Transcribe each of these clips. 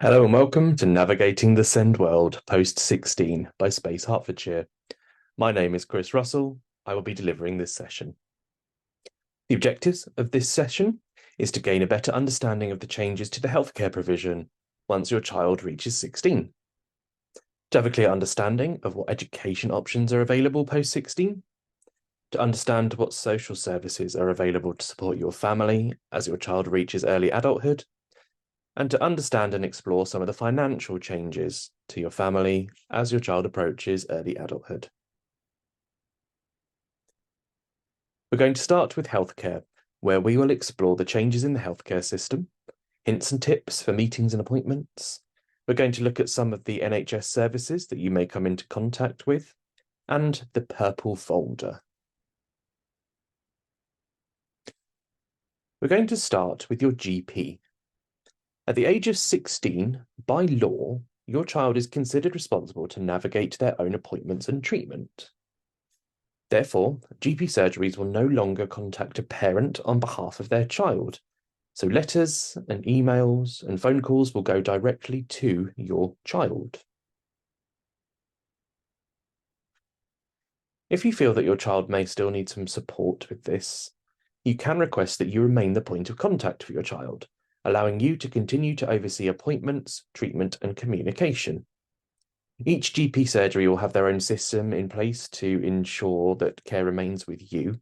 Hello and welcome to Navigating the Send World Post 16 by Space Hertfordshire. My name is Chris Russell. I will be delivering this session. The objectives of this session is to gain a better understanding of the changes to the healthcare provision once your child reaches 16, to have a clear understanding of what education options are available post 16, to understand what social services are available to support your family as your child reaches early adulthood, and to understand and explore some of the financial changes to your family as your child approaches early adulthood. We're going to start with healthcare, where we will explore the changes in the healthcare system, hints and tips for meetings and appointments. We're going to look at some of the NHS services that you may come into contact with, and the purple folder. We're going to start with your GP. At the age of 16, by law, your child is considered responsible to navigate their own appointments and treatment. Therefore, GP surgeries will no longer contact a parent on behalf of their child, so letters and emails and phone calls will go directly to your child. If you feel that your child may still need some support with this, you can request that you remain the point of contact for your child, allowing you to continue to oversee appointments, treatment, and communication. Each GP surgery will have their own system in place to ensure that care remains with you.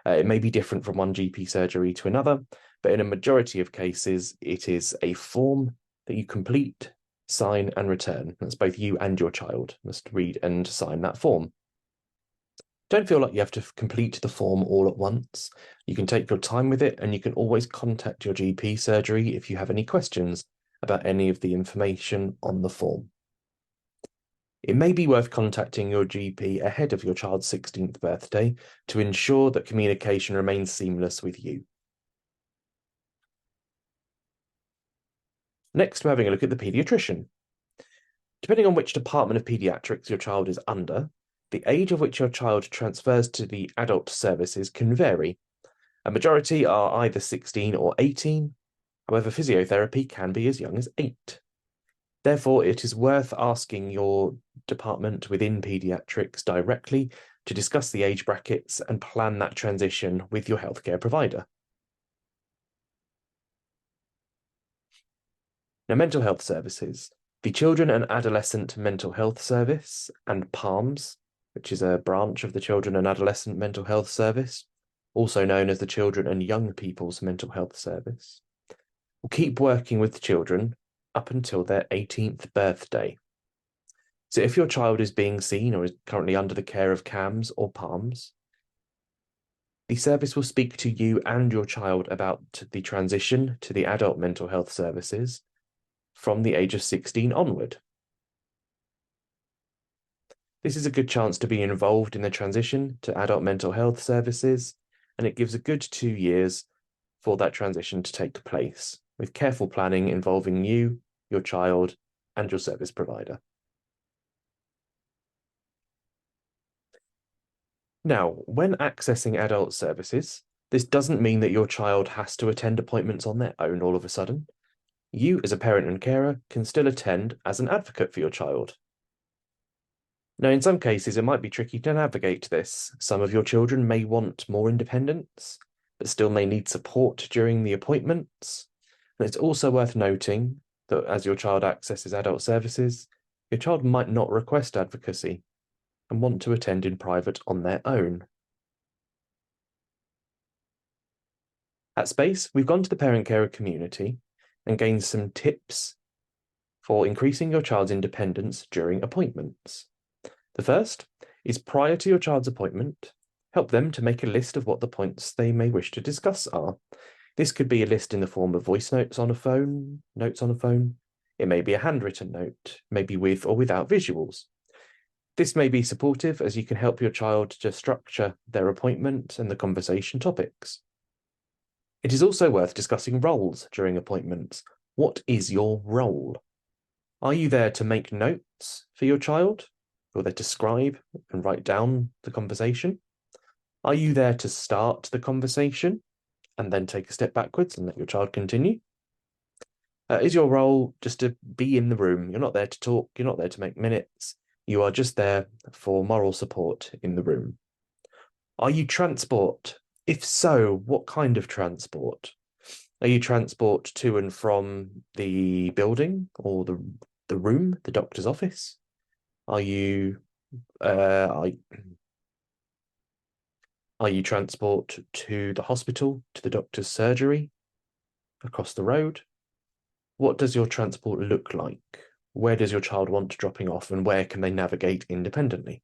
It may be different from one GP surgery to another, but in a majority of cases, it is a form that you complete, sign, and return. That's both you and your child must read and sign that form. Don't feel like you have to complete the form all at once. You can take your time with it, and you can always contact your GP surgery if you have any questions about any of the information on the form. It may be worth contacting your GP ahead of your child's 16th birthday to ensure that communication remains seamless with you. Next, we're having a look at the paediatrician. Depending on which department of paediatrics your child is under, the age of which your child transfers to the adult services can vary. A majority are either 16 or 18, however, physiotherapy can be as young as 8. Therefore, it is worth asking your department within paediatrics directly to discuss the age brackets and plan that transition with your healthcare provider. Now, mental health services. The Children and Adolescent Mental Health Service and PALMS, which is a branch of the Children and Adolescent Mental Health Service, also known as the Children and Young People's Mental Health Service, will keep working with children up until their 18th birthday. So if your child is being seen or is currently under the care of CAMS or PALMS, the service will speak to you and your child about the transition to the adult mental health services from the age of 16 onward. This is a good chance to be involved in the transition to adult mental health services, and it gives a good 2 years for that transition to take place, with careful planning involving you, your child, and your service provider. Now, when accessing adult services, this doesn't mean that your child has to attend appointments on their own all of a sudden. You, as a parent and carer, can still attend as an advocate for your child. Now, in some cases, it might be tricky to navigate this. Some of your children may want more independence, but still may need support during the appointments. And it's also worth noting that as your child accesses adult services, your child might not request advocacy and want to attend in private on their own. At Space, we've gone to the parent carer community and gained some tips for increasing your child's independence during appointments. The first is prior to your child's appointment, help them to make a list of what the points they may wish to discuss are. This could be a list in the form of voice notes on a phone, notes on a phone. It may be a handwritten note, maybe with or without visuals. This may be supportive as you can help your child to structure their appointment and the conversation topics. It is also worth discussing roles during appointments. What is your role? Are you there to make notes for your child? You're there to scribe and write down the conversation? Are you there to start the conversation and then take a step backwards and let your child continue? Is your role just to be in the room? You're not there to talk, you're not there to make minutes. You are just there for moral support in the room. Are you transport? If so, what kind of transport? Are you transport to and from the building or the room, the doctor's office? Are you uh, are you transport to the hospital, to the doctor's surgery, across the road? What does your transport look like? Where does your child want dropping off, and where can they navigate independently?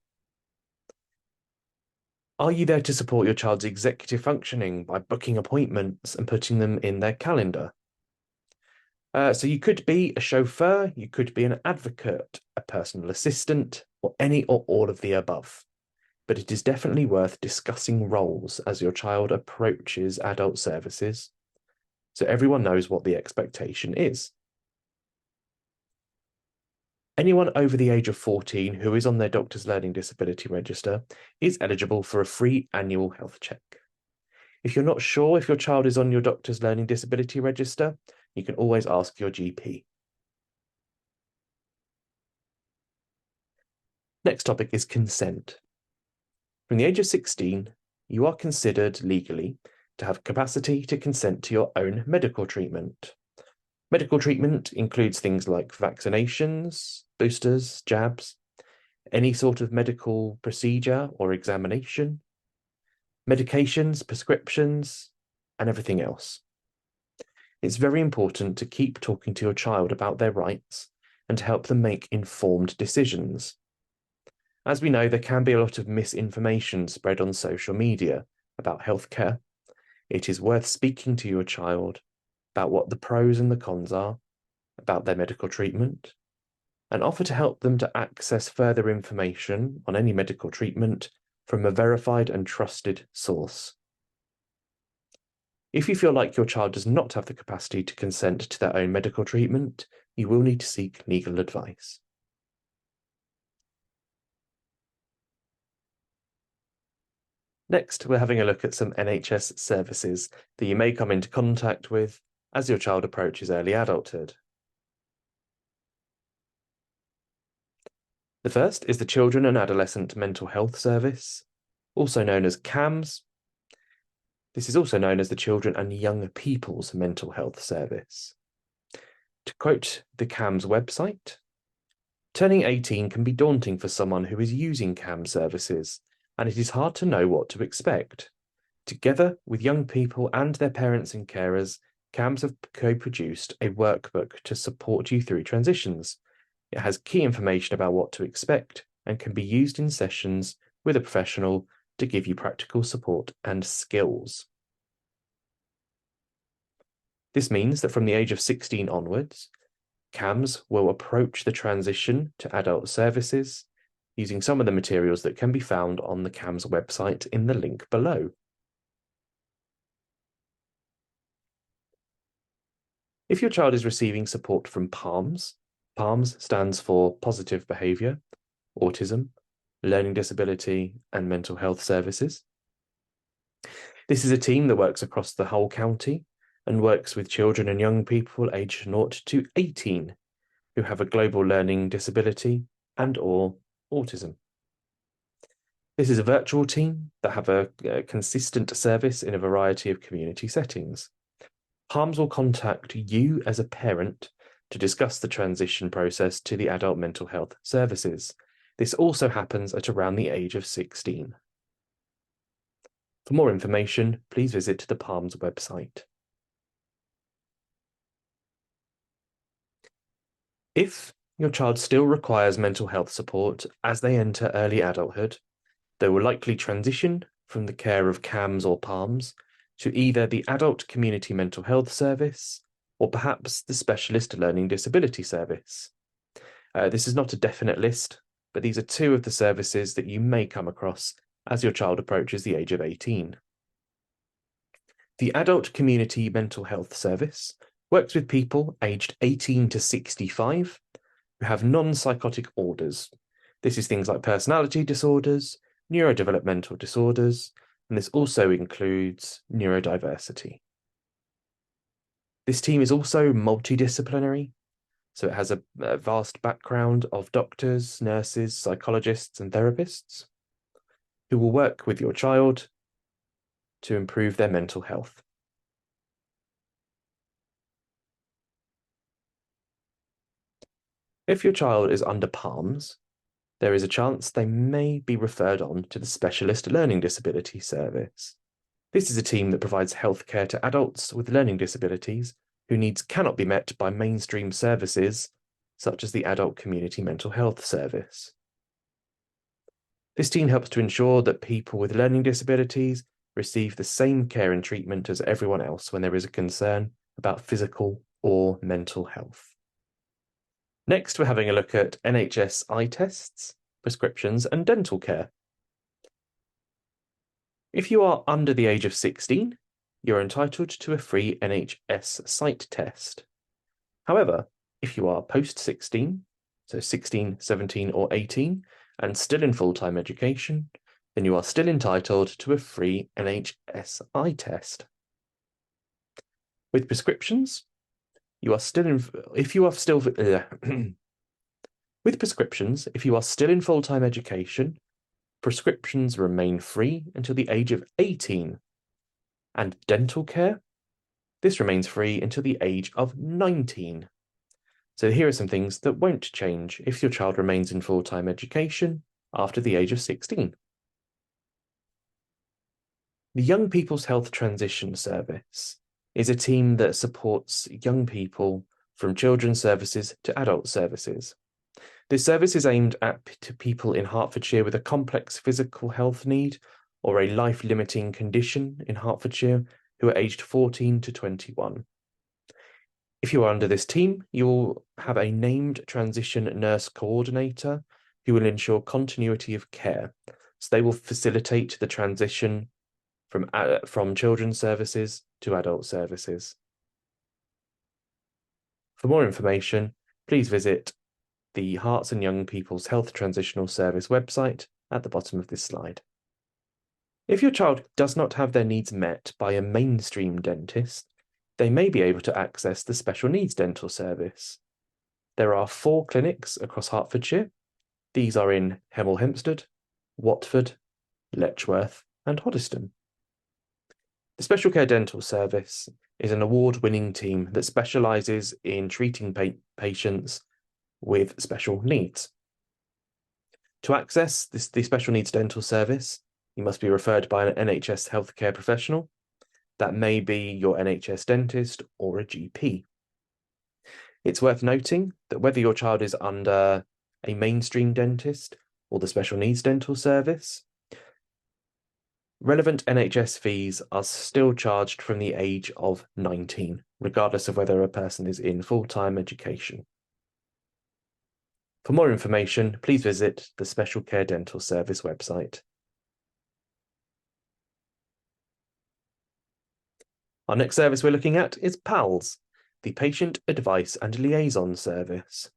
Are you there to support your child's executive functioning by booking appointments and putting them in their calendar? So you could be a chauffeur, you could be an advocate, a personal assistant, or any or all of the above. But it is definitely worth discussing roles as your child approaches adult services, so everyone knows what the expectation is. Anyone over the age of 14 who is on their doctor's learning disability register is eligible for a free annual health check. If you're not sure if your child is on your doctor's learning disability register, you can always ask your GP. Next topic is consent. From the age of 16, you are considered legally to have capacity to consent to your own medical treatment. Medical treatment includes things like vaccinations, boosters, jabs, any sort of medical procedure or examination, medications, prescriptions, and everything else. It's very important to keep talking to your child about their rights and to help them make informed decisions. As we know, there can be a lot of misinformation spread on social media about healthcare. It is worth speaking to your child about what the pros and the cons are about their medical treatment, and offer to help them to access further information on any medical treatment from a verified and trusted source. If you feel like your child does not have the capacity to consent to their own medical treatment, you will need to seek legal advice. Next, we're having a look at some NHS services that you may come into contact with as your child approaches early adulthood. The first is the Children and Adolescent Mental Health Service, also known as CAMS. This is also known as the Children and Young People's Mental Health Service. To quote the CAMS website, turning 18 can be daunting for someone who is using CAMS services, and it is hard to know what to expect. Together with young people and their parents and carers, CAMS have co-produced a workbook to support you through transitions. It has key information about what to expect and can be used in sessions with a professional to give you practical support and skills. This means that from the age of 16 onwards, CAMS will approach the transition to adult services using some of the materials that can be found on the CAMS website in the link below. If your child is receiving support from PALMS, PALMS stands for Positive Behaviour, Autism, Learning Disability, and Mental Health Services. This is a team that works across the whole county and works with children and young people aged 0 to 18 who have a global learning disability and/or autism. This is a virtual team that have a consistent service in a variety of community settings. PALMS will contact you as a parent to discuss the transition process to the adult mental health services. This also happens at around the age of 16. For more information, please visit the PALMS website. If your child still requires mental health support as they enter early adulthood, they will likely transition from the care of CAMS or PALMS to either the Adult Community Mental Health Service or perhaps the Specialist Learning Disability Service. This is not a definite list, but these are two of the services that you may come across as your child approaches the age of 18. The Adult Community Mental Health Service works with people aged 18 to 65 who have non-psychotic orders. This is things like personality disorders, neurodevelopmental disorders, and this also includes neurodiversity. This team is also multidisciplinary, so it has a vast background of doctors, nurses, psychologists, and therapists who will work with your child to improve their mental health. If your child is under PALMS, there is a chance they may be referred on to the Specialist Learning Disability Service. This is a team that provides healthcare to adults with learning disabilities whose needs cannot be met by mainstream services such as the Adult Community Mental Health Service. This team helps to ensure that people with learning disabilities receive the same care and treatment as everyone else when there is a concern about physical or mental health. Next, we're having a look at NHS eye tests, prescriptions, and dental care. If you are under the age of 16, you're entitled to a free NHS sight test. However, if you are post 16, so 16, 17, or 18, and still in full-time education, then you are still entitled to a free NHS eye test. With prescriptions, you are still in, if you are still, with prescriptions, if you are still in full-time education, prescriptions remain free until the age of 18. And dental care, this remains free until the age of 19. So here are some things that won't change if your child remains in full-time education after the age of 16. The Young People's Health Transition Service is a team that supports young people from children's services to adult services. This service is aimed to people in Hertfordshire with a complex physical health need or a life-limiting condition in Hertfordshire who are aged 14 to 21. If you are under this team, you will have a named transition nurse coordinator who will ensure continuity of care. So they will facilitate the transition from children's services to adult services. For more information, please visit the Hearts and Young People's Health Transitional Service website at the bottom of this slide. If your child does not have their needs met by a mainstream dentist, they may be able to access the Special Needs Dental Service. There are 4 clinics across Hertfordshire. These are in Hemel Hempstead, Watford, Letchworth, and Hoddesdon. The Special Care Dental Service is an award-winning team that specialises in treating patients with special needs. To access the Special Needs Dental Service, you must be referred by an NHS healthcare professional. That may be your NHS dentist or a GP. It's worth noting that whether your child is under a mainstream dentist or the Special Needs Dental Service, relevant NHS fees are still charged from the age of 19, regardless of whether a person is in full-time education. For more information, please visit the Special Care Dental Service website. Our next service we're looking at is PALS, the Patient Advice and Liaison Service.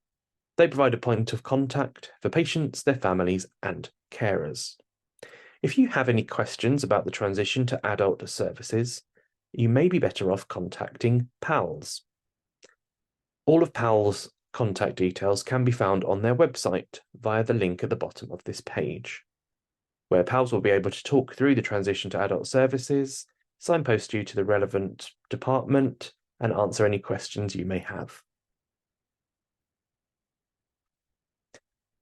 They provide a point of contact for patients, their families, and carers. If you have any questions about the transition to adult services, you may be better off contacting PALS. All of PALS' contact details can be found on their website via the link at the bottom of this page, where PALS will be able to talk through the transition to adult services, signpost you to the relevant department, and answer any questions you may have.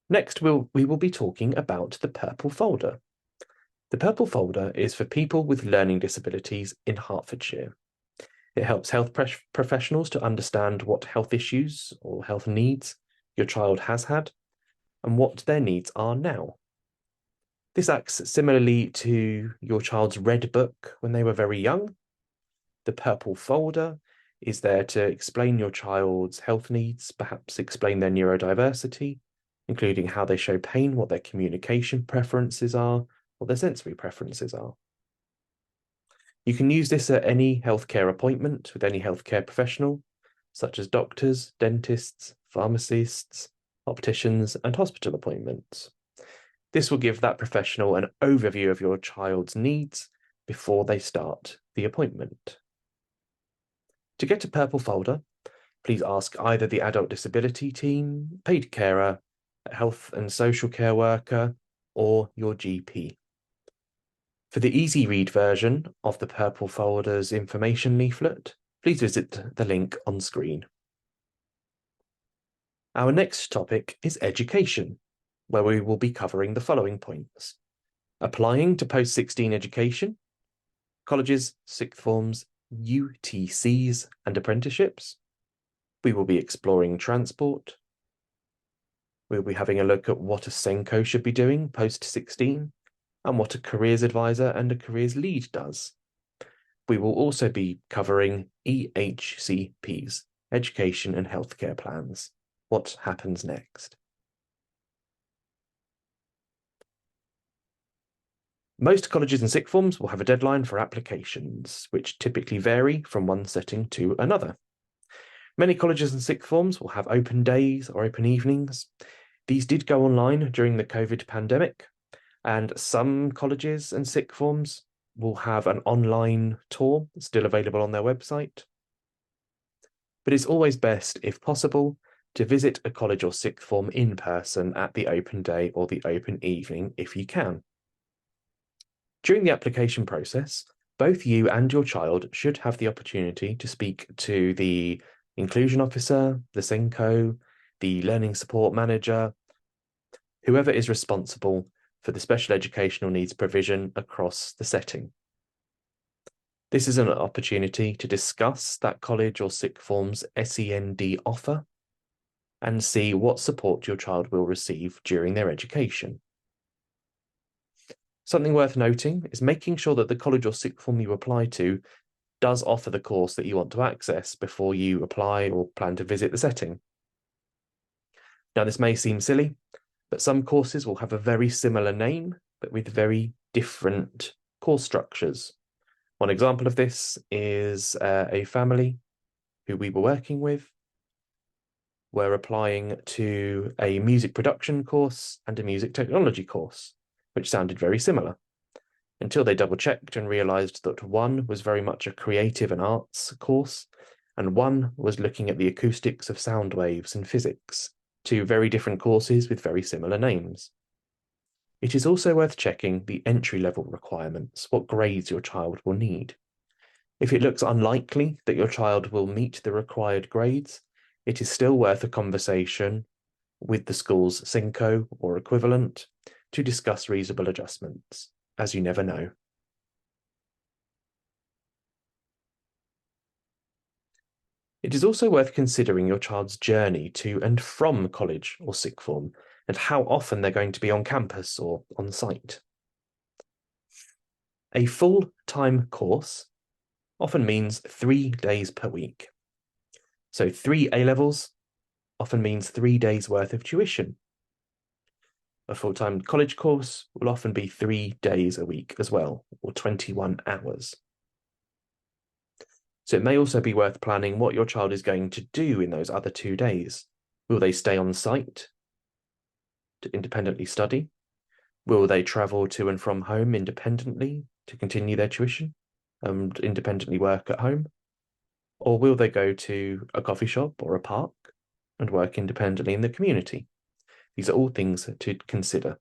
Next, we will be talking about the Purple Folder. The Purple Folder is for people with learning disabilities in Hertfordshire. It helps health professionals to understand what health issues or health needs your child has had and what their needs are now. This acts similarly to your child's red book when they were very young. The Purple Folder is there to explain your child's health needs, perhaps explain their neurodiversity, including how they show pain, what their communication preferences are, what their sensory preferences are. You can use this at any healthcare appointment with any healthcare professional, such as doctors, dentists, pharmacists, opticians, and hospital appointments. This will give that professional an overview of your child's needs before they start the appointment. To get a purple folder, please ask either the adult disability team, paid carer, a health and social care worker, or your GP. For the easy read version of the purple folder's information leaflet, please visit the link on screen. Our next topic is education, where we will be covering the following points: applying to post-16 education, colleges, sixth forms, UTCs, and apprenticeships. We will be exploring transport. We'll be having a look at what a SENCO should be doing post-16 and what a careers advisor and a careers lead does. We will also be covering EHCPs, education and healthcare plans. What happens next? Most colleges and sixth forms will have a deadline for applications, which typically vary from one setting to another. Many colleges and sixth forms will have open days or open evenings. These did go online during the COVID pandemic, and some colleges and sixth forms will have an online tour still available on their website. But it's always best, if possible, to visit a college or sixth form in person at the open day or the open evening if you can. During the application process, both you and your child should have the opportunity to speak to the inclusion officer, the SENCO, the learning support manager, whoever is responsible for the special educational needs provision across the setting. This is an opportunity to discuss that college or sixth form's SEND offer and see what support your child will receive during their education. Something worth noting is making sure that the college or sixth form you apply to does offer the course that you want to access before you apply or plan to visit the setting. Now, this may seem silly, but some courses will have a very similar name, but with very different course structures. One example of this is a family who we were working with. We're applying to a music production course and a music technology course, which sounded very similar, until they double-checked and realised that one was very much a creative and arts course, and one was looking at the acoustics of sound waves and physics, two very different courses with very similar names. It is also worth checking the entry-level requirements, what grades your child will need. If it looks unlikely that your child will meet the required grades, it is still worth a conversation with the school's SENCO or equivalent to discuss reasonable adjustments, as you never know. It is also worth considering your child's journey to and from college or sixth form, and how often they're going to be on campus or on site. A full-time course often means 3 days per week. So 3 A-levels often means 3 days worth of tuition. A full-time college course will often be 3 days a week as well, or 21 hours. So it may also be worth planning what your child is going to do in those other 2 days. Will they stay on site to independently study? Will they travel to and from home independently to continue their tuition and independently work at home? Or will they go to a coffee shop or a park and work independently in the community? These are all things to consider.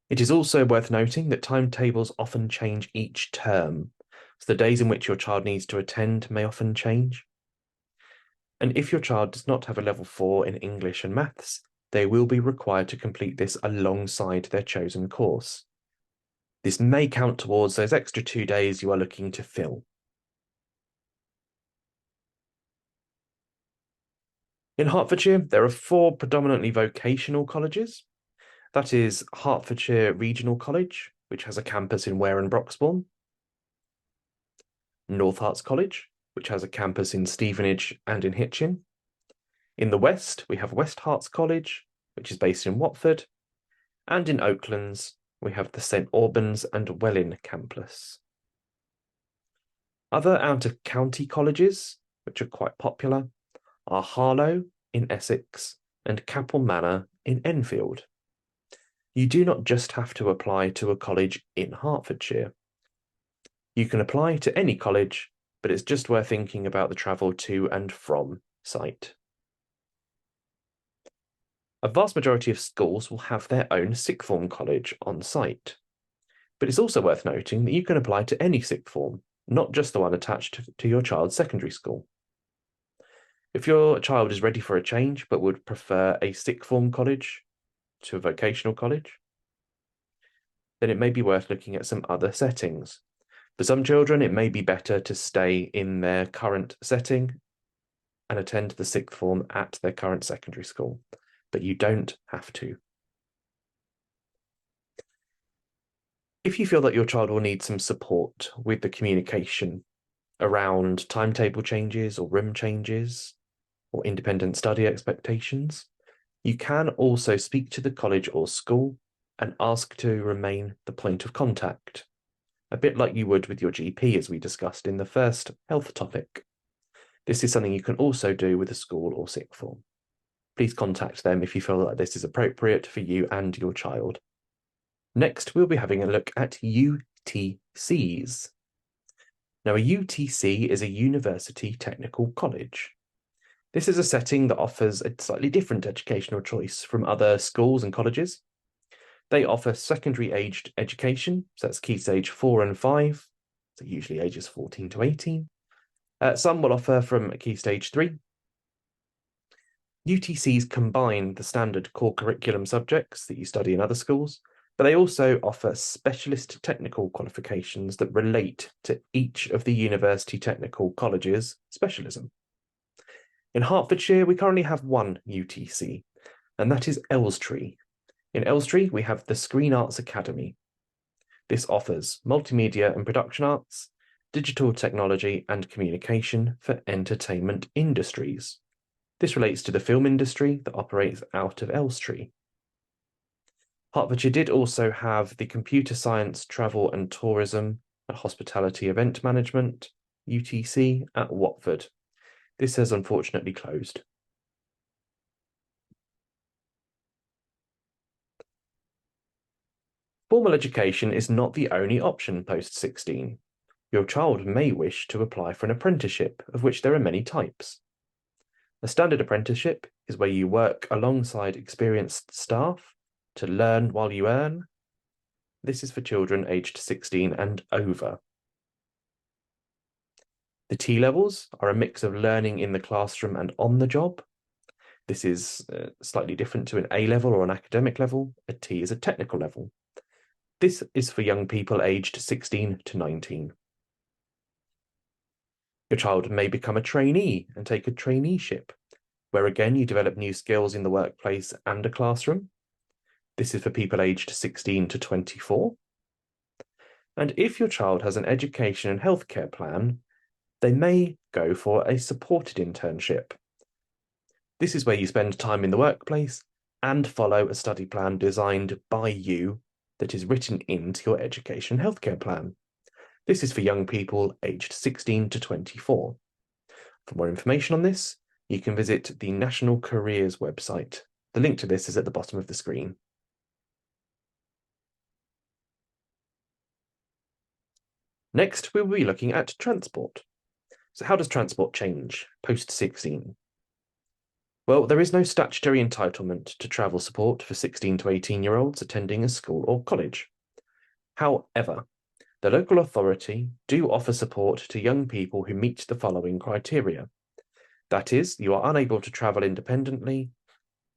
It is also worth noting that timetables often change each term, so the days in which your child needs to attend may often change. And if your child does not have a level 4 in English and maths, they will be required to complete this alongside their chosen course. This may count towards those extra 2 days you are looking to fill. In Hertfordshire, there are 4 predominantly vocational colleges. That is Hertfordshire Regional College, which has a campus in Ware and Broxbourne. North Herts College, which has a campus in Stevenage and in Hitchin. In the west, we have West Herts College, which is based in Watford. And in Oaklands, we have the St Albans and Welwyn campus. Other out-of-county colleges, which are quite popular, are Harlow in Essex and Capel Manor in Enfield. You do not just have to apply to a college in Hertfordshire. You can apply to any college but it's just worth thinking about the travel to and from site. A vast majority of schools will have their own sixth form college on site, but it's also worth noting that you can apply to any sixth form, not just the one attached to your child's secondary school. If your child is ready for a change but would prefer a sixth form college to a vocational college, then it may be worth looking at some other settings. For some children, it may be better to stay in their current setting and attend the sixth form at their current secondary school, but you don't have to. If you feel that your child will need some support with the communication around timetable changes or room changes or independent study expectations, you can also speak to the college or school and ask to remain the point of contact, a bit like you would with your GP, as we discussed in the first health topic. This is something you can also do with a school or sixth form. Please contact them if you feel that this is appropriate for you and your child. Next, we'll be having a look at UTCs. Now, a UTC is a University Technical College. This is a setting that offers a slightly different educational choice from other schools and colleges. They offer secondary-aged education, so that's Key Stage 4 and 5, so usually ages 14 to 18. Some will offer from Key Stage 3. UTCs combine the standard core curriculum subjects that you study in other schools, but they also offer specialist technical qualifications that relate to each of the University Technical College's specialism. In Hertfordshire, we currently have one UTC, and that is Elstree. In Elstree, we have the Screen Arts Academy. This offers multimedia and production arts, digital technology and communication for entertainment industries. This relates to the film industry that operates out of Elstree. Hertfordshire did also have the Computer Science, Travel and Tourism and Hospitality Event Management, UTC, at Watford. This has unfortunately closed. Formal education is not the only option post-16. Your child may wish to apply for an apprenticeship, of which there are many types. A standard apprenticeship is where you work alongside experienced staff to learn while you earn. This is for children aged 16 and over. The T-levels are a mix of learning in the classroom and on the job. This is slightly different to an A-level or an academic level. A T is a technical level. This is for young people aged 16 to 19. Your child may become a trainee and take a traineeship, where again you develop new skills in the workplace and a classroom. This is for people aged 16 to 24. And if your child has an education and healthcare plan, they may go for a supported internship. This is where you spend time in the workplace and follow a study plan designed by you that is written into your education and healthcare plan. This is for young people aged 16 to 24. For more information on this, you can visit the National Careers website. The link to this is at the bottom of the screen. Next, we will be looking at transport. So how does transport change post-16? Well, there is no statutory entitlement to travel support for 16 to 18-year-olds attending a school or college. However, the local authority do offer support to young people who meet the following criteria. That is, you are unable to travel independently,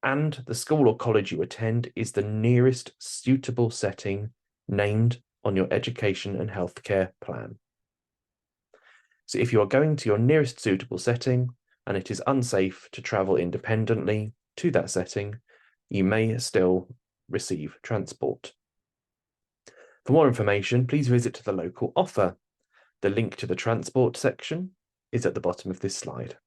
and the school or college you attend is the nearest suitable setting named on your education and healthcare plan. So if you are going to your nearest suitable setting and it is unsafe to travel independently to that setting, you may still receive transport. For more information, please visit the local offer. The link to the transport section is at the bottom of this slide.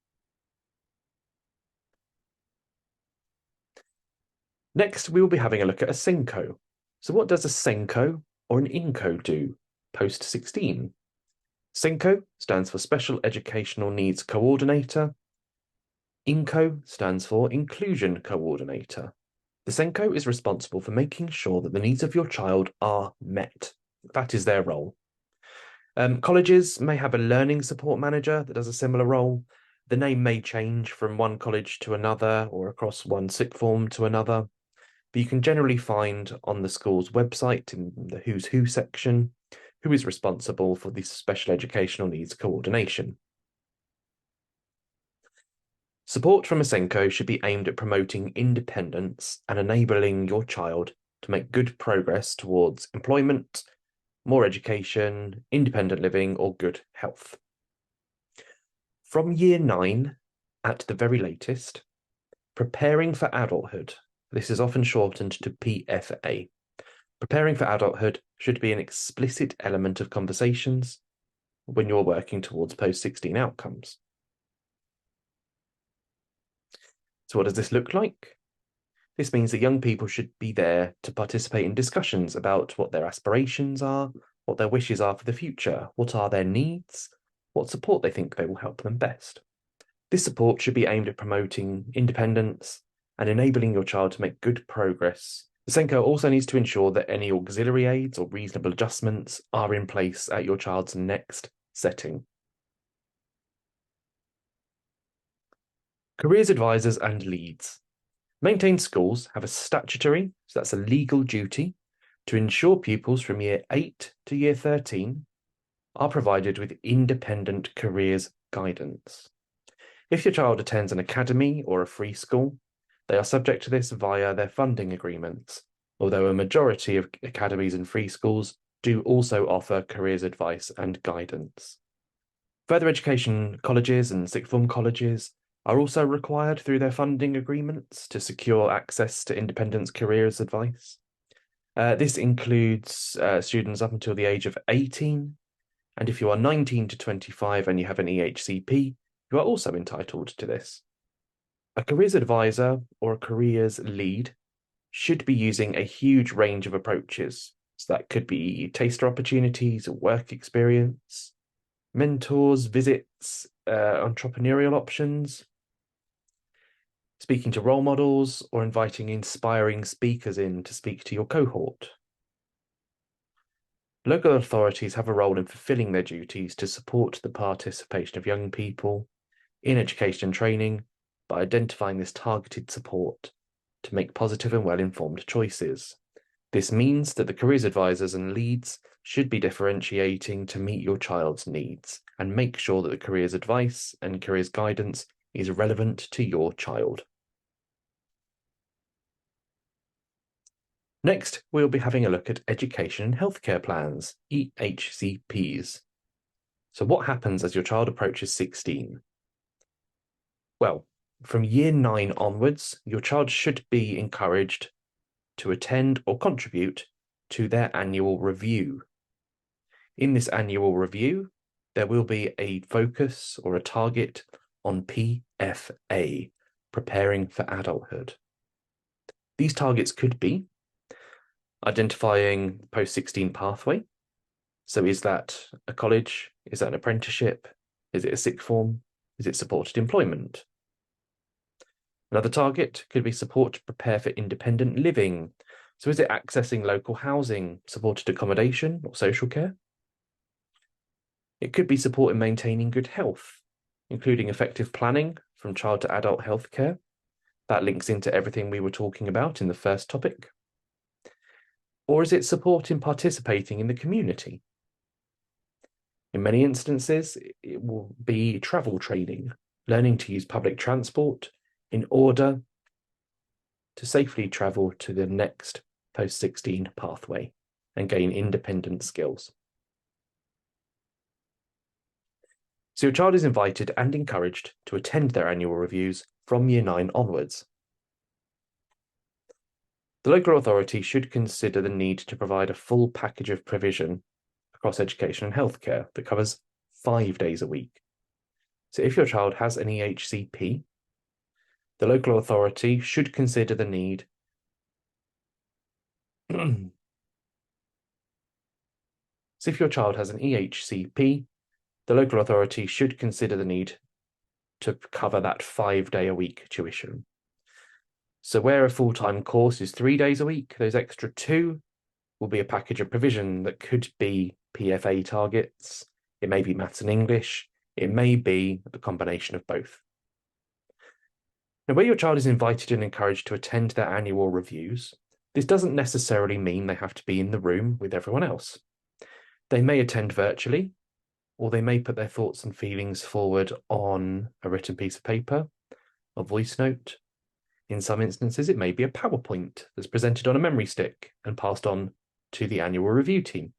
Next, we will be having a look at a SENCO. So what does a SENCO or an INCO do post-16? SENCO stands for Special Educational Needs Coordinator. INCO stands for Inclusion Coordinator. The SENCO is responsible for making sure that the needs of your child are met. That is their role. Colleges may have a learning support manager that does a similar role. The name may change from one college to another or across one sixth form to another, but you can generally find on the school's website in the Who's Who section who is responsible for the special educational needs coordination. Support from a SENCO should be aimed at promoting independence and enabling your child to make good progress towards employment, more education, independent living, or good health. From year 9, at the very latest, preparing for adulthood. This is often shortened to PFA. Preparing for adulthood should be an explicit element of conversations when you're working towards post-16 outcomes. So what does this look like? This means that young people should be there to participate in discussions about what their aspirations are, what their wishes are for the future, what are their needs, what support they think they will help them best. This support should be aimed at promoting independence and enabling your child to make good progress. The SENCO also needs to ensure that any auxiliary aids or reasonable adjustments are in place at your child's next setting. Careers advisors and leads. Maintained schools have a statutory, so that's a legal duty, to ensure pupils from year 8 to year 13 are provided with independent careers guidance. If your child attends an academy or a free school, they are subject to this via their funding agreements, although a majority of academies and free schools do also offer careers advice and guidance. Further education colleges and sixth form colleges are also required through their funding agreements to secure access to independence careers advice. This includes students up until the age of 18, and if you are 19 to 25 and you have an EHCP, you are also entitled to this. A careers advisor or a careers lead should be using a huge range of approaches. So that could be taster opportunities, work experience, mentors, visits, entrepreneurial options, speaking to role models, or inviting inspiring speakers in to speak to your cohort. Local authorities have a role in fulfilling their duties to support the participation of young people in education and training by identifying this targeted support to make positive and well-informed choices. This means that the careers advisors and leads should be differentiating to meet your child's needs and make sure that the careers advice and careers guidance is relevant to your child. Next, we'll be having a look at education and healthcare plans, EHCPs. So what happens as your child approaches 16? Well, from year 9 onwards, your child should be encouraged to attend or contribute to their annual review. In this annual review, there will be a focus or a target on PFA, preparing for adulthood. These targets could be identifying post-16 pathway. So is that a college? Is that an apprenticeship? Is it a sixth form? Is it supported employment? Another target could be support to prepare for independent living. So is it accessing local housing, supported accommodation, or social care? It could be support in maintaining good health, including effective planning from child to adult healthcare. That links into everything we were talking about in the first topic. Or is it support in participating in the community? In many instances, it will be travel training, learning to use public transport in order to safely travel to the next post-16 pathway and gain independent skills. So your child is invited and encouraged to attend their annual reviews from year 9 onwards. The local authority should consider the need to provide a full package of provision across education and healthcare that covers 5 days a week. So if your child has an EHCP, the local authority should consider the need So if your child has an EHCP, the local authority should consider the need to cover that 5-day-a-week tuition. So where a full-time course is 3 days a week, those extra 2 will be a package of provision that could be PFA targets, it may be maths and English, it may be a combination of both. Now, where your child is invited and encouraged to attend their annual reviews, this doesn't necessarily mean they have to be in the room with everyone else. They may attend virtually, or they may put their thoughts and feelings forward on a written piece of paper, a voice note. In some instances, it may be a PowerPoint that's presented on a memory stick and passed on to the annual review team.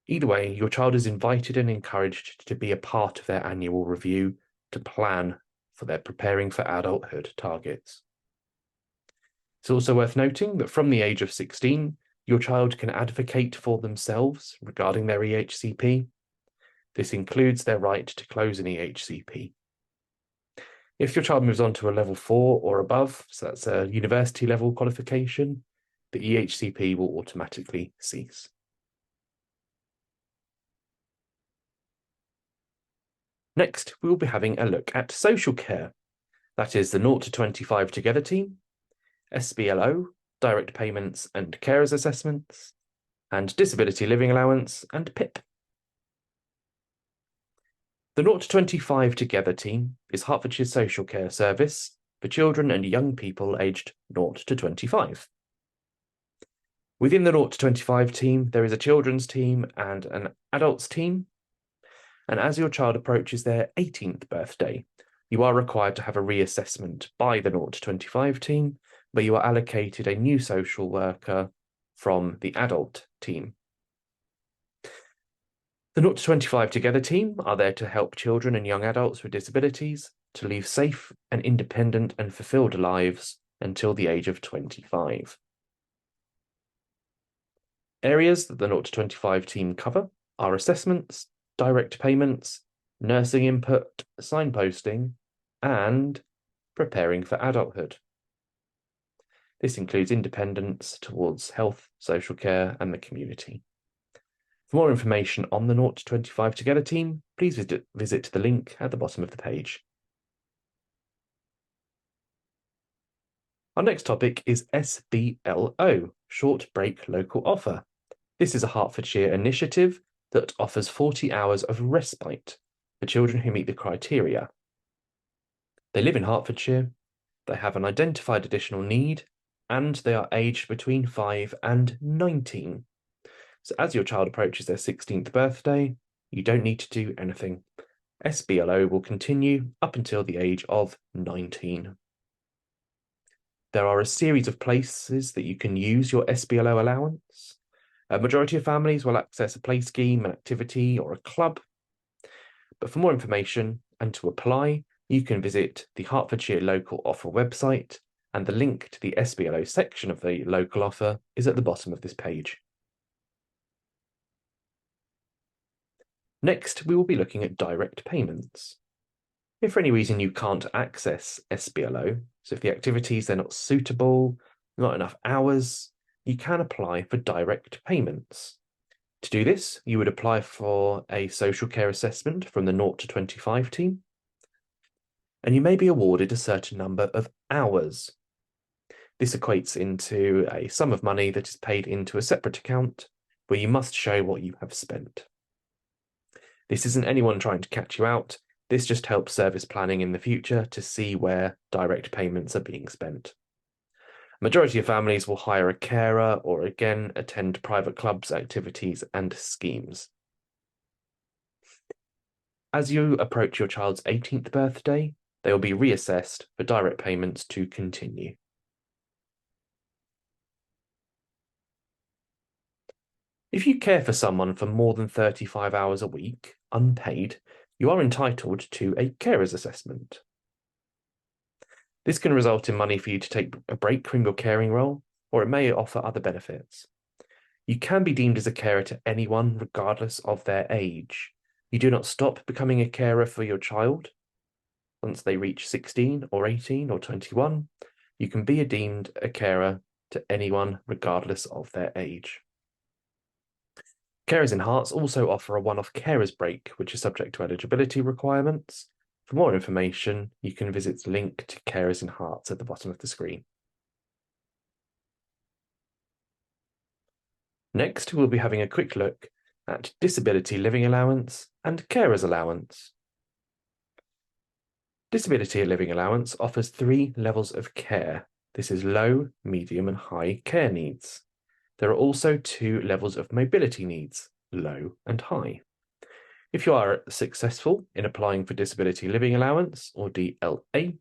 Either way, your child is invited and encouraged to be a part of their annual review to plan for their preparing for adulthood targets. It's also worth noting that from the age of 16, your child can advocate for themselves regarding their EHCP. This includes their right to close an EHCP. If your child moves on to a level 4 or above, so that's a university level qualification, the EHCP will automatically cease. Next, we will be having a look at social care. That is the 0 to 25 Together team, SBLO, direct payments and carers assessments, and disability living allowance and PIP. The 0 to 25 Together team is Hertfordshire's social care service for children and young people aged 0 to 25. Within the 0 to 25 team, there is a children's team and an adults team. And as your child approaches their 18th birthday, you are required to have a reassessment by the 0 to 25 team, where you are allocated a new social worker from the adult team. The 0 to 25 Together team are there to help children and young adults with disabilities to live safe and independent and fulfilled lives until the age of 25. Areas that the 0 to 25 team cover are assessments, direct payments, nursing input, signposting, and preparing for adulthood. This includes independence towards health, social care, and the community. For more information on the 0 to 25 Together team, please visit the link at the bottom of the page. Our next topic is SBLO, Short Break Local Offer. This is a Hertfordshire initiative that offers 40 hours of respite for children who meet the criteria. They live in Hertfordshire, they have an identified additional need, and they are aged between 5 and 19. So as your child approaches their 16th birthday, you don't need to do anything. SBLO will continue up until the age of 19. There are a series of places that you can use your SBLO allowance. A majority of families will access a play scheme, an activity, or a club. But for more information and to apply, you can visit the Hertfordshire Local Offer website, and the link to the SBLO section of the local offer is at the bottom of this page. Next, we will be looking at direct payments. If for any reason you can't access SBLO, so if the activities are not suitable, not enough hours, you can apply for direct payments. To do this, you would apply for a social care assessment from the 0 to 25 team, and you may be awarded a certain number of hours. This equates into a sum of money that is paid into a separate account where you must show what you have spent. This isn't anyone trying to catch you out. This just helps service planning in the future to see where direct payments are being spent. Majority of families will hire a carer or again attend private clubs, activities, and schemes. As you approach your child's 18th birthday, they will be reassessed for direct payments to continue. If you care for someone for more than 35 hours a week, unpaid, you are entitled to a carer's assessment. This can result in money for you to take a break from your caring role, or it may offer other benefits. You can be deemed as a carer to anyone, regardless of their age. You do not stop becoming a carer for your child. Once they reach 16 or 18 or 21, you can be deemed a carer to anyone, regardless of their age. Carers in Hearts also offer a one-off carers break, which is subject to eligibility requirements. For more information, you can visit the link to Carers in Hearts at the bottom of the screen. Next, we'll be having a quick look at disability living allowance and carers allowance. Disability living allowance offers 3 levels of care. This is low, medium, and high care needs. There are also 2 levels of mobility needs, low and high. If you are successful in applying for disability living allowance, or DLA,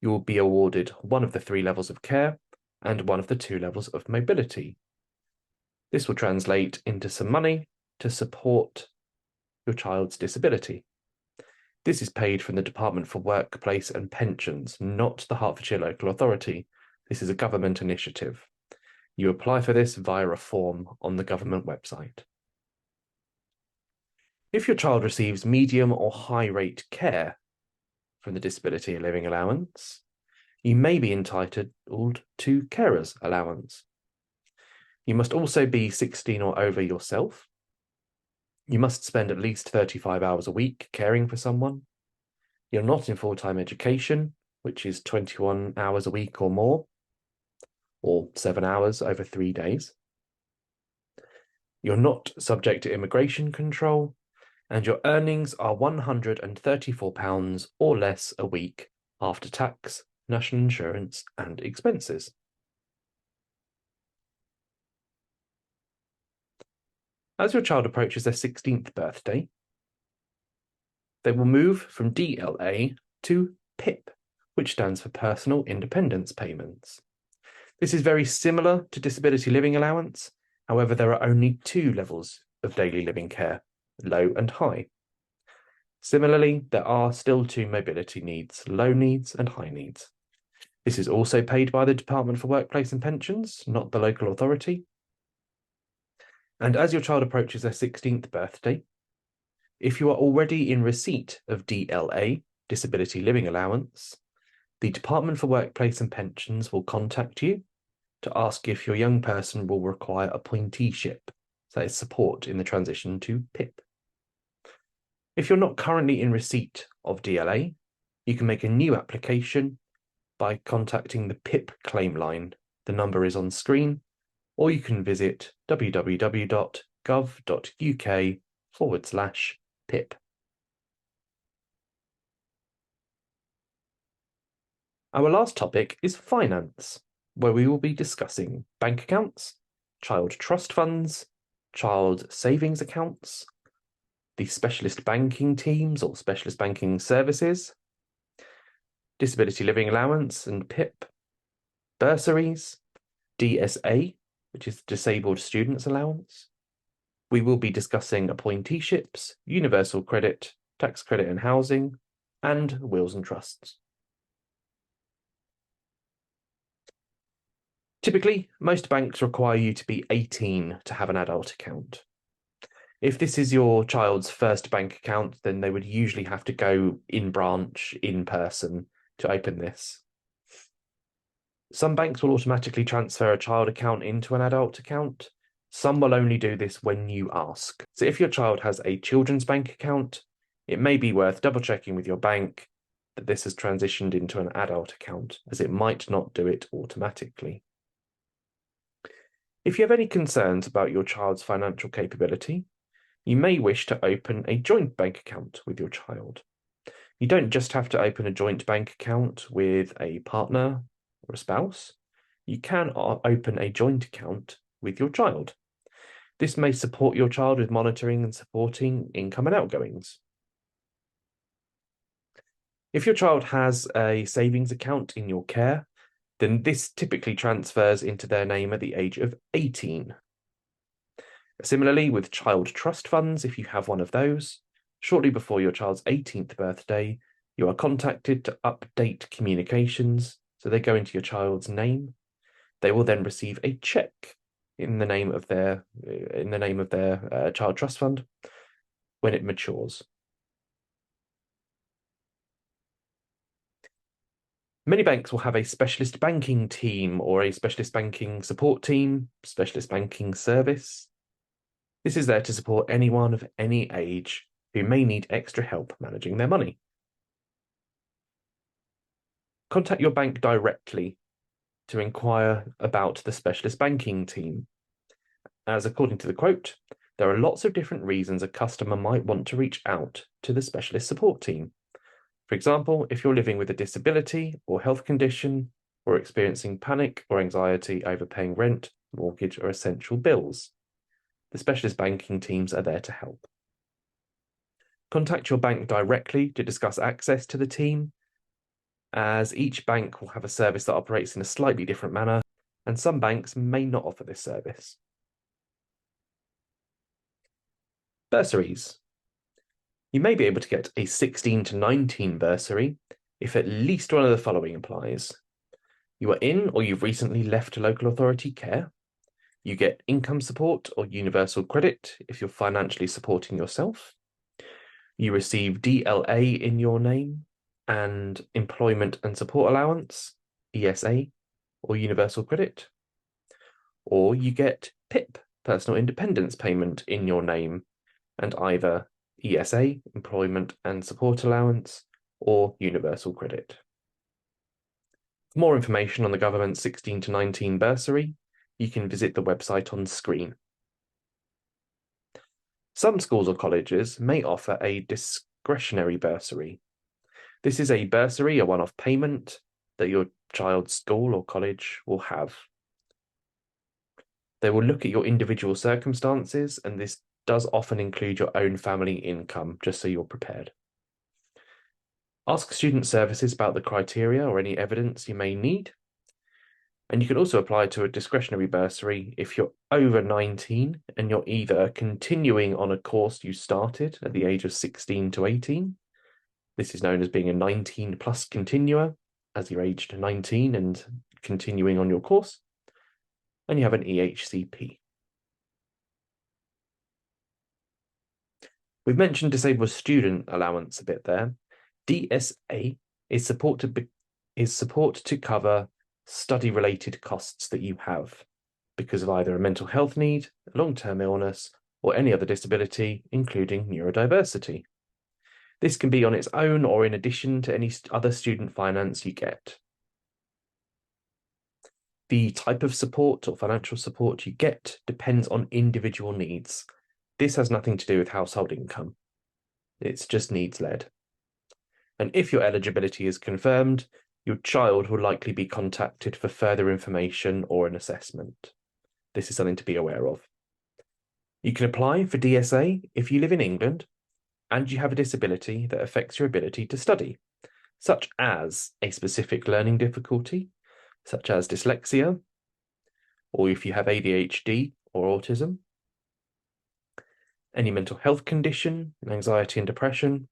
you will be awarded one of the 3 levels of care and one of the 2 levels of mobility. This will translate into some money to support your child's disability. This is paid from the Department for Workplace and Pensions, not the Hertfordshire Local Authority. This is a government initiative. You apply for this via a form on the government website. If your child receives medium or high rate care from the Disability Living Allowance, you may be entitled to carers allowance. You must also be 16 or over yourself. You must spend at least 35 hours a week caring for someone. You're not in full-time education, which is 21 hours a week or more, or 7 hours over 3 days. You're not subject to immigration control, and your earnings are £134 or less a week after tax, national insurance, and expenses. As your child approaches their 16th birthday, they will move from DLA to PIP, which stands for Personal Independence Payments. This is very similar to Disability Living Allowance. However, there are only 2 levels of daily living care, low and high. Similarly, there are still 2 mobility needs, low needs and high needs. This is also paid by the Department for Workplace and Pensions, not the local authority. And as your child approaches their 16th birthday, if you are already in receipt of DLA, Disability Living Allowance, the Department for Workplace and Pensions will contact you to ask if your young person will require appointeeship, so that is support in the transition to PIP. If you're not currently in receipt of DLA, you can make a new application by contacting the PIP claim line. The number is on screen, or you can visit www.gov.uk/PIP. Our last topic is finance, where we will be discussing bank accounts, child trust funds, child savings accounts, the specialist banking teams or specialist banking services, disability living allowance and PIP, bursaries, DSA, which is Disabled Students Allowance. We will be discussing appointeeships, universal credit, tax credit and housing, and wills and trusts. Typically, most banks require you to be 18 to have an adult account. If this is your child's first bank account, then they would usually have to go in branch, in person, to open this. Some banks will automatically transfer a child account into an adult account. Some will only do this when you ask. So if your child has a children's bank account, it may be worth double-checking with your bank that this has transitioned into an adult account, as it might not do it automatically. If you have any concerns about your child's financial capability, you may wish to open a joint bank account with your child. You don't just have to open a joint bank account with a partner or a spouse. You can open a joint account with your child. This may support your child with monitoring and supporting income and outgoings. If your child has a savings account in your care, then this typically transfers into their name at the age of 18. Similarly, with child trust funds, if you have one of those, shortly before your child's 18th birthday, you are contacted to update communications, so they go into your child's name. They will then receive a cheque in the name of their child trust fund when it matures. Many banks will have a specialist banking team or a specialist banking support team, specialist banking service. This is there to support anyone of any age who may need extra help managing their money. Contact your bank directly to inquire about the specialist banking team, as according to the quote, There are lots of different reasons a customer might want to reach out to the specialist support team. For example, if you're living with a disability or health condition, or experiencing panic or anxiety over paying rent, mortgage, or essential bills, the specialist banking teams are there to help. Contact your bank directly to discuss access to the team, as each bank will have a service that operates in a slightly different manner, and some banks may not offer this service. Bursaries. You may be able to get a 16 to 19 bursary if at least one of the following applies. You are in or you've recently left local authority care. You get income support or universal credit if you're financially supporting yourself. You receive DLA in your name and employment and support allowance, ESA, or universal credit. Or you get PIP, personal independence payment, in your name and either ESA, employment and support allowance, or universal credit. For more information on the government's 16 to 19 bursary, you can visit the website on screen. Some schools or colleges may offer a discretionary bursary. This is a bursary, a one-off payment that your child's school or college will have. They will look at your individual circumstances, and this does often include your own family income, just so you're prepared. Ask student services about the criteria or any evidence you may need. And you can also apply to a discretionary bursary if you're over 19 and you're either continuing on a course you started at the age of 16 to 18. This is known as being a 19 plus continuer, as you're aged 19 and continuing on your course. And you have an EHCP. We've mentioned disabled student allowance a bit there. DSA is support to cover study-related costs that you have because of either a mental health need, a long-term illness, or any other disability, including neurodiversity. This can be on its own or in addition to any other student finance you get. The type of support or financial support you get depends on individual needs. This has nothing to do with household income. It's just needs-led. And if your eligibility is confirmed, your child will likely be contacted for further information or an assessment. This is something to be aware of. You can apply for DSA if you live in England and you have a disability that affects your ability to study, such as a specific learning difficulty, such as dyslexia, or if you have ADHD or autism, any mental health condition, anxiety and depression,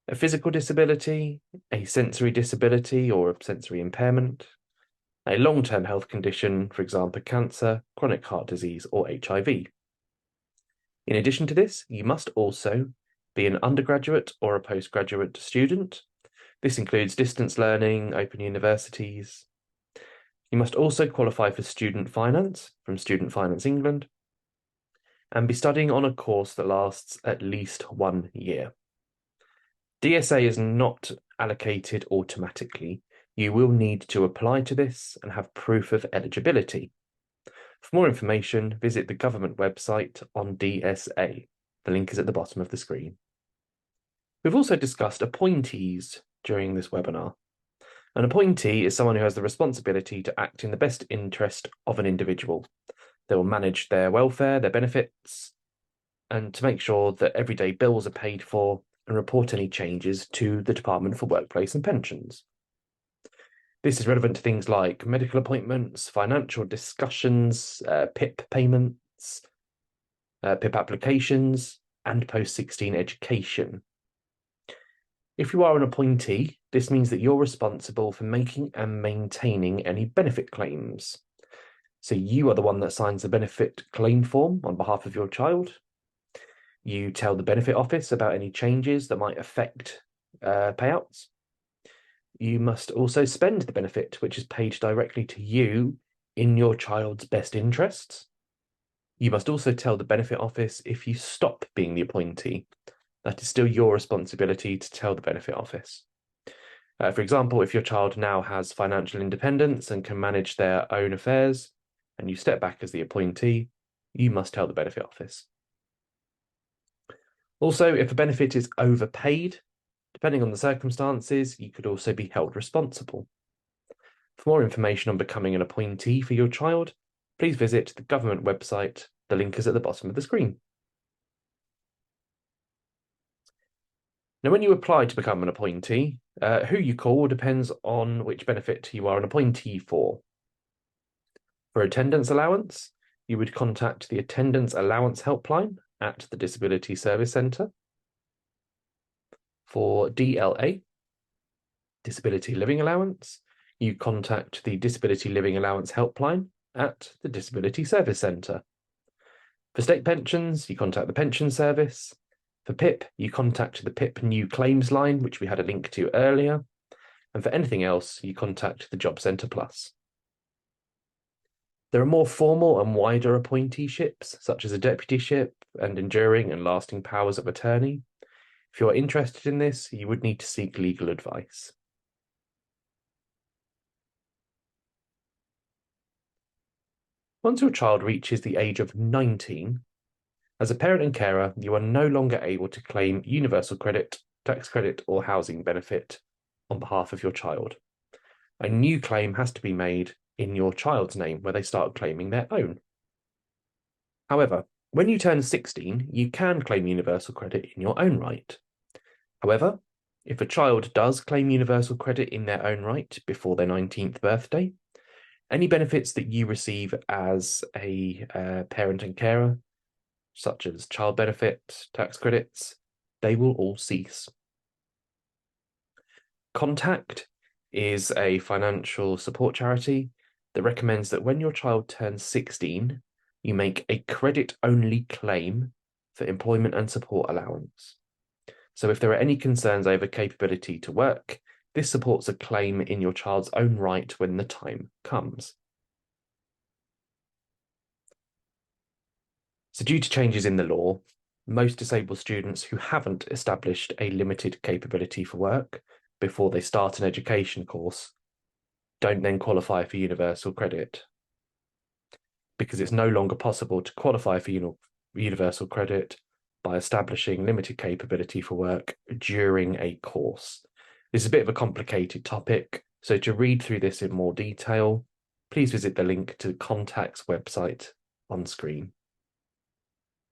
a physical disability, a sensory disability or a sensory impairment, a long-term health condition, for example, cancer, chronic heart disease, or HIV. In addition to this, you must also be an undergraduate or a postgraduate student. This includes distance learning, open universities. You must also qualify for student finance from Student Finance England and be studying on a course that lasts at least 1 year. DSA is not allocated automatically. You will need to apply to this and have proof of eligibility. For more information, visit the government website on DSA. The link is at the bottom of the screen. We've also discussed appointees during this webinar. An appointee is someone who has the responsibility to act in the best interest of an individual. They will manage their welfare, their benefits, and to make sure that everyday bills are paid for and report any changes to the Department for Workplace and Pensions. This is relevant to things like medical appointments, financial discussions, PIP payments, PIP applications, and post-16 education. If you are an appointee, this means that you're responsible for making and maintaining any benefit claims. So you are the one that signs the benefit claim form on behalf of your child. You tell the benefit office about any changes that might affect payouts. You must also spend the benefit, which is paid directly to you in your child's best interests. You must also tell the benefit office if you stop being the appointee. That is still your responsibility to tell the benefit office. For example, if your child now has financial independence and can manage their own affairs, and you step back as the appointee, you must tell the benefit office. Also, if a benefit is overpaid, depending on the circumstances, you could also be held responsible. For more information on becoming an appointee for your child, please visit the government website. The link is at the bottom of the screen. Now, when you apply to become an appointee, who you call depends on which benefit you are an appointee for. For attendance allowance, you would contact the Attendance Allowance Helpline at the Disability Service Centre. For DLA, Disability Living Allowance, you contact the Disability Living Allowance Helpline at the Disability Service Centre. For state pensions, you contact the Pension Service. For PIP, you contact the PIP New Claims line, which we had a link to earlier. And for anything else, you contact the Job Centre Plus. There are more formal and wider appointeeships, such as a deputyship and enduring and lasting powers of attorney. If you're interested in this, you would need to seek legal advice. Once your child reaches the age of 19, as a parent and carer, you are no longer able to claim universal credit, tax credit, or housing benefit on behalf of your child. A new claim has to be made in your child's name where they start claiming their own. However, when you turn 16, you can claim universal credit in your own right. However, if a child does claim universal credit in their own right before their 19th birthday, any benefits that you receive as a parent and carer, such as child benefit, tax credits, they will all cease. Contact is a financial support charity that recommends that when your child turns 16, you make a credit-only claim for employment and support allowance. So if there are any concerns over capability to work, this supports a claim in your child's own right when the time comes. So due to changes in the law, most disabled students who haven't established a limited capability for work before they start an education course don't then qualify for universal credit, because it's no longer possible to qualify for universal credit by establishing limited capability for work during a course. This is a bit of a complicated topic, so to read through this in more detail, please visit the link to Contact's website on screen.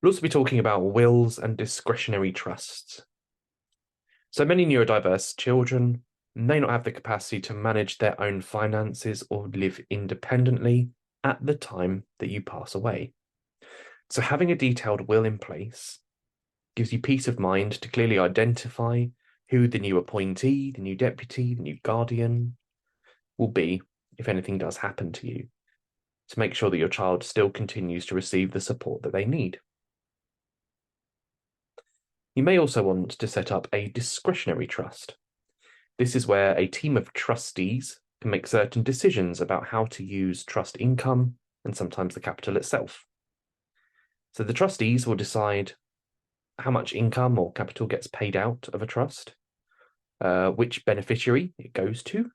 We'll also be talking about wills and discretionary trusts. So many neurodiverse children may not have the capacity to manage their own finances or live independently at the time that you pass away. So having a detailed will in place gives you peace of mind to clearly identify who the new appointee, the new deputy, the new guardian will be if anything does happen to you, to make sure that your child still continues to receive the support that they need. You may also want to set up a discretionary trust. This is where a team of trustees can make certain decisions about how to use trust income and sometimes the capital itself. So the trustees will decide how much income or capital gets paid out of a trust, which beneficiary it goes to,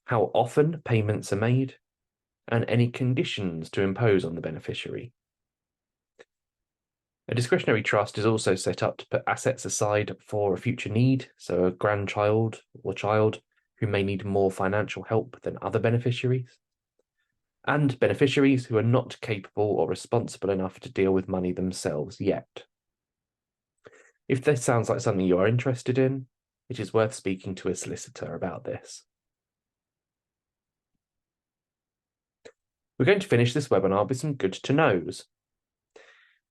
how often payments are made, and any conditions to impose on the beneficiary. A discretionary trust is also set up to put assets aside for a future need, so a grandchild or child who may need more financial help than other beneficiaries, and beneficiaries who are not capable or responsible enough to deal with money themselves yet. If this sounds like something you are interested in, it is worth speaking to a solicitor about this. We're going to finish this webinar with some good to knows.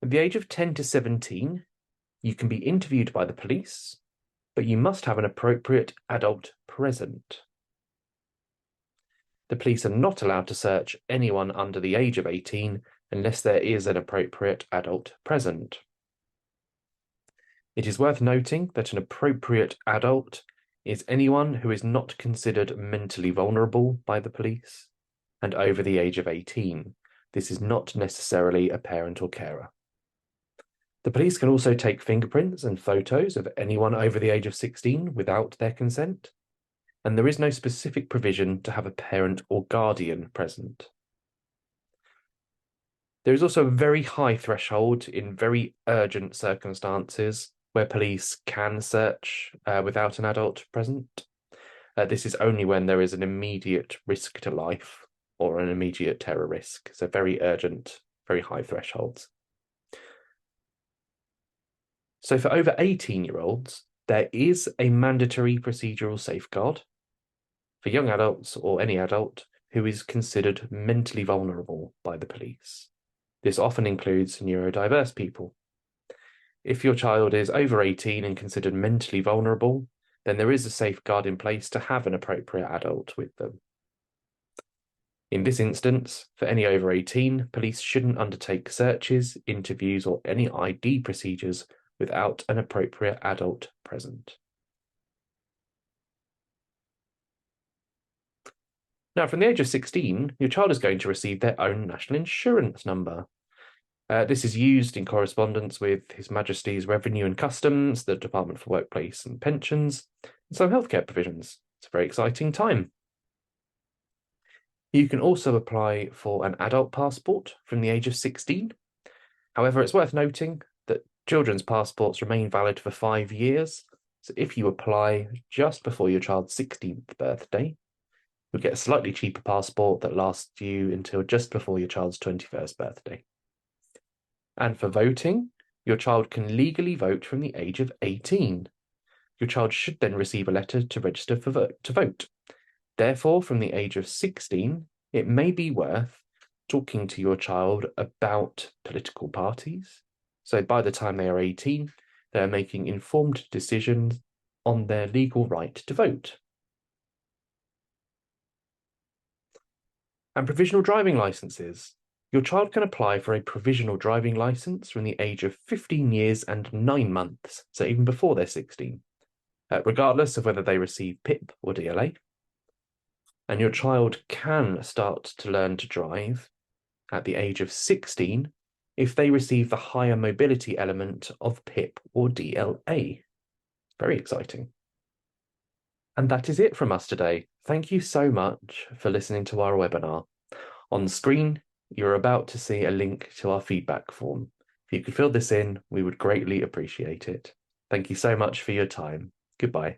At the age of 10 to 17, you can be interviewed by the police, but you must have an appropriate adult present. The police are not allowed to search anyone under the age of 18 unless there is an appropriate adult present. It is worth noting that an appropriate adult is anyone who is not considered mentally vulnerable by the police and over the age of 18. This is not necessarily a parent or carer. The police can also take fingerprints and photos of anyone over the age of 16 without their consent, and there is no specific provision to have a parent or guardian present. There is also a very high threshold in very urgent circumstances where police can search without an adult present. This is only when there is an immediate risk to life or an immediate terror risk. So very urgent, very high thresholds. So for over 18-year-olds, there is a mandatory procedural safeguard for young adults or any adult who is considered mentally vulnerable by the police. This often includes neurodiverse people. If your child is over 18 and considered mentally vulnerable, then there is a safeguard in place to have an appropriate adult with them. In this instance, for any over 18, police shouldn't undertake searches, interviews, or any ID procedures without an appropriate adult present. Now, from the age of 16, your child is going to receive their own national insurance number. This is used in correspondence with His Majesty's Revenue and Customs, the Department for Workplace and Pensions, and some healthcare provisions. It's a very exciting time. You can also apply for an adult passport from the age of 16. However, it's worth noting that children's passports remain valid for 5 years. So if you apply just before your child's 16th birthday, you'll get a slightly cheaper passport that lasts you until just before your child's 21st birthday. And for voting, your child can legally vote from the age of 18. Your child should then receive a letter to register to vote. Therefore, from the age of 16, it may be worth talking to your child about political parties. So by the time they are 18, they're making informed decisions on their legal right to vote. And provisional driving licenses. Your child can apply for a provisional driving license from the age of 15 years and 9 months, so even before they're 16, regardless of whether they receive PIP or DLA. And your child can start to learn to drive at the age of 16 if they receive the higher mobility element of PIP or DLA. Very exciting. And that is it from us today. Thank you so much for listening to our webinar. On the screen, you're about to see a link to our feedback form. If you could fill this in, we would greatly appreciate it. Thank you so much for your time. Goodbye.